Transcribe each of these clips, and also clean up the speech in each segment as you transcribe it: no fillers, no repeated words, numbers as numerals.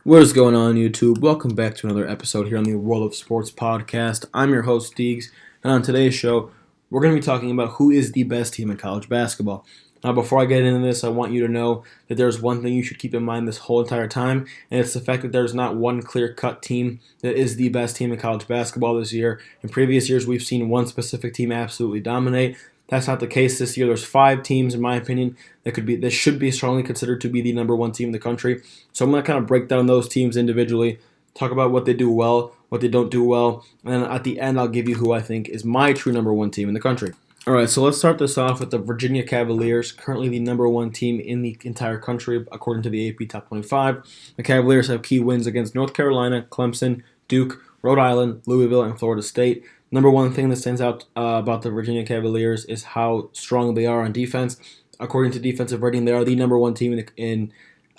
What is going on, YouTube? Welcome back to another episode here on the World of Sports podcast. I'm your host, Deegs, and on today's show, we're going to be talking about who is the best team in college basketball. Now, before I get into this, I want you to know that there's one thing you should keep in mind this whole entire time, and it's the fact that there's not one clear-cut team that is the best team in college basketball this year. In previous years, we've seen one specific team absolutely dominate. That's not the case this year. There's 5 teams, in my opinion, that should be strongly considered to be the number one team in the country. So I'm going to kind of break down those teams individually, talk about what they do well, what they don't do well, and then at the end I'll give you who I think is my true number one team in the country. All right, so let's start this off with the Virginia Cavaliers, currently the number one team in the entire country according to the AP Top 25. The Cavaliers have key wins against North Carolina, Clemson, Duke, Rhode Island, Louisville, and Florida State. Number one thing that stands out about the Virginia Cavaliers is how strong they are on defense. According to defensive rating, they are the number one team in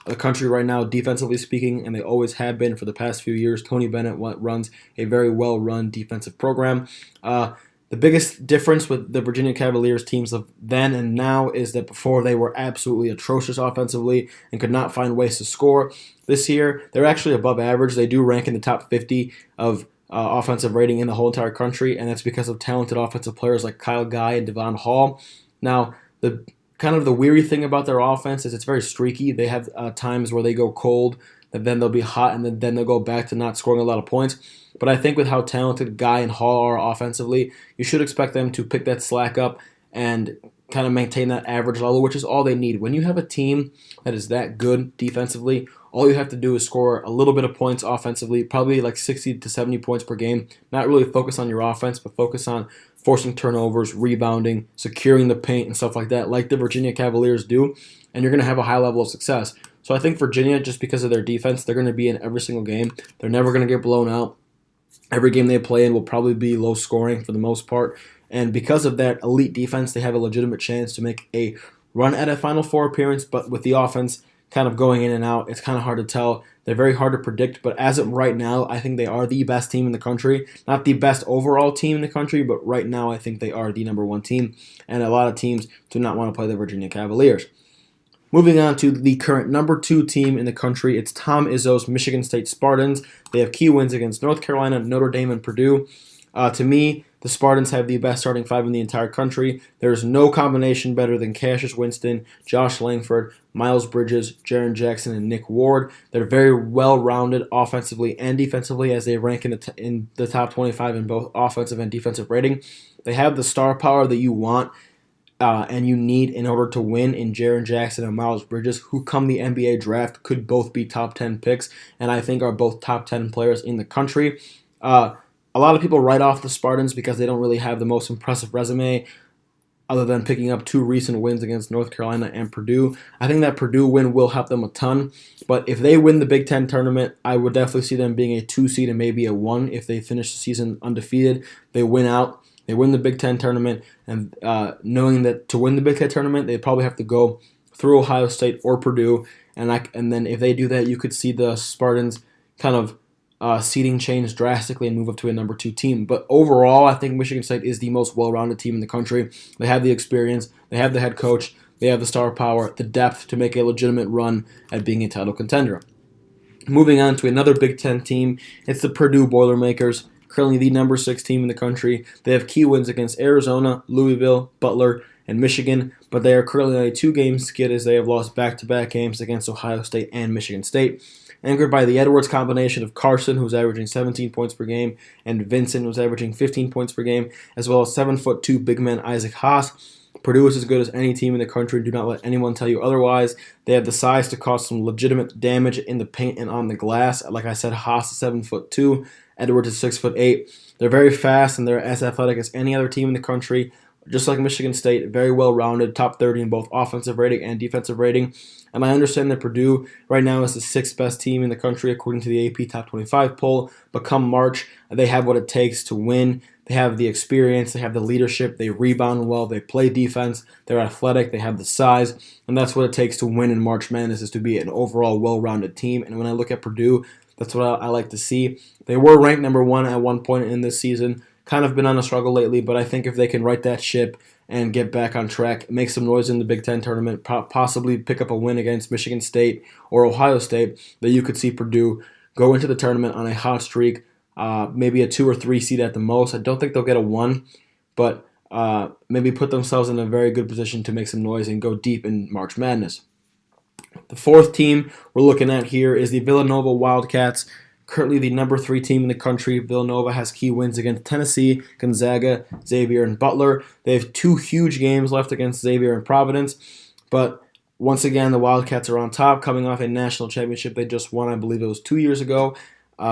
the country right now, defensively speaking, and they always have been for the past few years. Tony Bennett runs a very well-run defensive program. The biggest difference with the Virginia Cavaliers teams of then and now is that before they were absolutely atrocious offensively and could not find ways to score. This year, they're actually above average. They do rank in the top 50 of offensive rating in the whole entire country, and that's because of talented offensive players like Kyle Guy and Devon Hall. Now, the weary thing about their offense is it's very streaky. They have times where they go cold, and then they'll be hot, and then they'll go back to not scoring a lot of points. But I think with how talented Guy and Hall are offensively, you should expect them to pick that slack up and kind of maintain that average level, which is all they need. When you have a team that is that good defensively, all you have to do is score a little bit of points offensively, probably like 60 to 70 points per game. Not really focus on your offense, but focus on forcing turnovers, rebounding, securing the paint, and stuff like that, like the Virginia Cavaliers do, and you're going to have a high level of success. So I think Virginia, just because of their defense, they're going to be in every single game. They're never going to get blown out. Every game they play in will probably be low scoring for the most part. And because of that elite defense, they have a legitimate chance to make a run at a Final Four appearance, but with the offense kind of going in and out, it's kind of hard to tell. They're very hard to predict, but as of right now, I think they are the best team in the country. Not the best overall team in the country, but right now I think they are the number one team, and a lot of teams do not want to play the Virginia Cavaliers. Moving on to the current number 2 team in the country, it's Tom Izzo's Michigan State Spartans. They have key wins against North Carolina, Notre Dame, and Purdue. To me, the Spartans have the best starting 5 in the entire country. There's no combination better than Cassius Winston, Josh Langford, Miles Bridges, Jaren Jackson, and Nick Ward. They're very well-rounded offensively and defensively as they rank in the top 25 in both offensive and defensive rating. They have the star power that you want and you need in order to win in Jaren Jackson and Miles Bridges, who come the NBA draft could both be top 10 picks and I think are both top 10 players in the country. A lot of people write off the Spartans because they don't really have the most impressive resume other than picking up 2 recent wins against North Carolina and Purdue. I think that Purdue win will help them a ton, but if they win the Big Ten tournament, I would definitely see them being a 2 seed and maybe a 1 if they finish the season undefeated. They win out. They win the Big Ten tournament, and knowing that to win the Big Ten tournament, they probably have to go through Ohio State or Purdue, and then if they do that, you could see the Spartans kind of seeding change drastically and move up to a number 2 team. But overall, I think Michigan State is the most well-rounded team in the country. They have the experience, they have the head coach, they have the star power, the depth to make a legitimate run at being a title contender. Moving on to another Big Ten team, it's the Purdue Boilermakers. Currently the number 6 team in the country. They have key wins against Arizona, Louisville, Butler, and Michigan, but they are currently on a 2-game skid as they have lost back-to-back games against Ohio State and Michigan State. Anchored by the Edwards combination of Carson, who's averaging 17 points per game, and Vincent, who's averaging 15 points per game, as well as 7'2" big man Isaac Haas. Purdue is as good as any team in the country. Do not let anyone tell you otherwise. They have the size to cause some legitimate damage in the paint and on the glass. Like I said, Haas is 7'2". Edwards is 6'8". They're very fast and they're as athletic as any other team in the country. Just like Michigan State, very well-rounded, top 30 in both offensive rating and defensive rating. And I understand that Purdue right now is the 6th best team in the country according to the AP Top 25 poll. But come March, they have what it takes to win. They have the experience, they have the leadership, they rebound well, they play defense, they're athletic, they have the size, and that's what it takes to win in March Madness, is to be an overall well-rounded team. And when I look at Purdue, that's what I like to see. They were ranked number 1 at one point in this season, kind of been on a struggle lately, but I think if they can right that ship and get back on track, make some noise in the Big Ten tournament, possibly pick up a win against Michigan State or Ohio State, that you could see Purdue go into the tournament on a hot streak, maybe a 2 or 3 seed at the most. I don't think they'll get a 1, but maybe put themselves in a very good position to make some noise and go deep in March Madness. The fourth team we're looking at here is the Villanova Wildcats, currently the number 3 team in the country. Villanova has key wins against Tennessee, Gonzaga, Xavier, and Butler. They have 2 huge games left against Xavier and Providence, but once again, the Wildcats are on top, coming off a national championship they just won, I believe it was 2 years ago.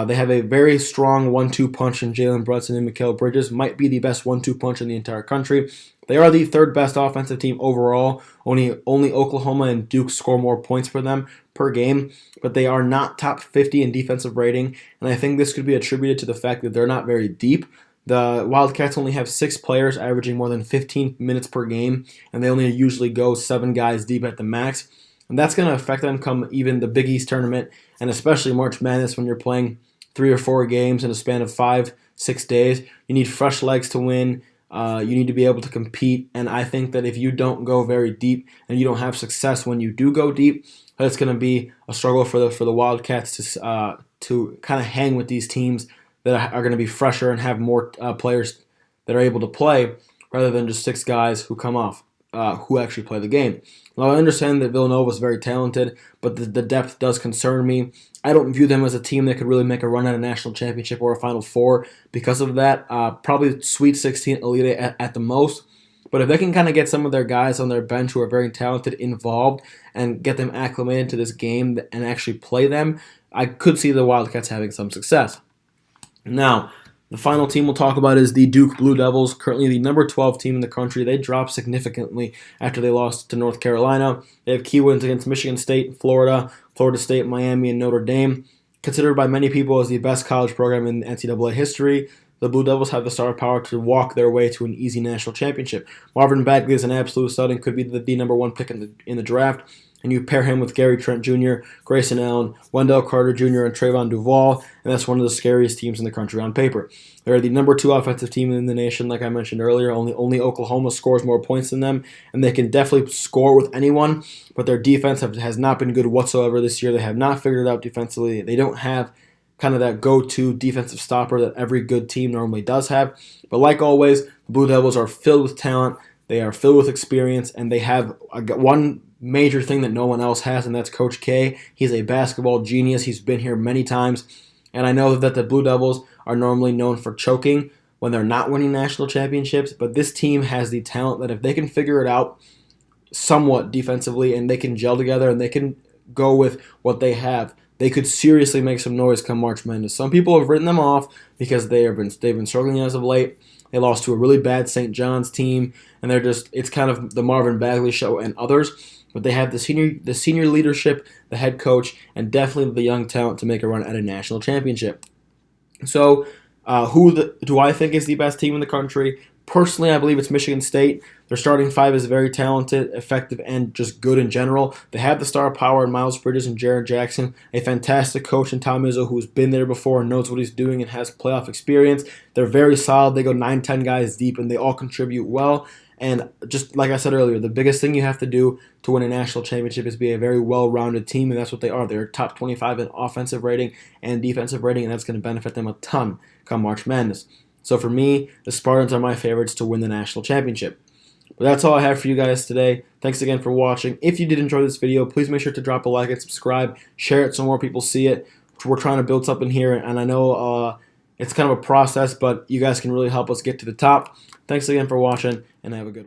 They have a very strong 1-2 punch in Jalen Brunson and Mikal Bridges. Might be the best 1-2 punch in the entire country. They are the 3rd best offensive team overall. Only Oklahoma and Duke score more points for them per game, but they are not top 50 in defensive rating, and I think this could be attributed to the fact that they're not very deep. The Wildcats only have 6 players averaging more than 15 minutes per game, and they only usually go 7 guys deep at the max. And that's going to affect them come even the Big East tournament, and especially March Madness when you're playing 3 or 4 games in a span of 5-6 days. You need fresh legs to win. You need to be able to compete, and I think that if you don't go very deep and you don't have success when you do go deep, it's going to be a struggle for the Wildcats to kind of hang with these teams that are going to be fresher and have more players that are able to play, rather than just 6 guys who come off, who actually play the game. Now, I understand that Villanova is very talented, but the depth does concern me. I don't view them as a team that could really make a run at a national championship or a Final Four because of that. Probably Sweet 16, Elite Eight at the most. But if they can kind of get some of their guys on their bench who are very talented involved and get them acclimated to this game and actually play them, I could see the Wildcats having some success. Now, the final team we'll talk about is the Duke Blue Devils, currently the number 12 team in the country. They dropped significantly after they lost to North Carolina. They have key wins against Michigan State, Florida State, Miami, and Notre Dame. Considered by many people as the best college program in NCAA history, the Blue Devils have the star power to walk their way to an easy national championship. Marvin Bagley is an absolute stud and could be the number 1 pick in the draft. And you pair him with Gary Trent Jr., Grayson Allen, Wendell Carter Jr., and Trayvon Duval, and that's one of the scariest teams in the country on paper. They're the number 2 offensive team in the nation, like I mentioned earlier. Only Oklahoma scores more points than them, and they can definitely score with anyone, but their defense has not been good whatsoever this year. They have not figured it out defensively. They don't have kind of that go-to defensive stopper that every good team normally does have. But like always, the Blue Devils are filled with talent. They are filled with experience, and they have one major thing that no one else has, and that's Coach K. He's a basketball genius. He's been here many times, and I know that the Blue Devils are normally known for choking when they're not winning national championships, but this team has the talent that if they can figure it out somewhat defensively and they can gel together and they can go with what they have, they could seriously make some noise come March Madness. Some people have written them off because they've been struggling as of late. They lost to a really bad St. John's team, and it's kind of the Marvin Bagley show and others. But they have the senior leadership, the head coach, and definitely the young talent to make a run at a national championship. So, do I think is the best team in the country? Personally, I believe it's Michigan State. Their starting 5 is very talented, effective, and just good in general. They have the star power in Miles Bridges and Jared Jackson, a fantastic coach in Tom Izzo who's been there before and knows what he's doing and has playoff experience. They're very solid. They go 9-10 guys deep, and they all contribute well. And just like I said earlier, the biggest thing you have to do to win a national championship is be a very well-rounded team, and that's what they are. They're top 25 in offensive rating and defensive rating, and that's going to benefit them a ton come March Madness. So for me, the Spartans are my favorites to win the national championship. But that's all I have for you guys today. Thanks again for watching. If you did enjoy this video, please make sure to drop a like and subscribe. Share it so more people see it. We're trying to build something here, and I know it's kind of a process, but you guys can really help us get to the top. Thanks again for watching, and have a good one.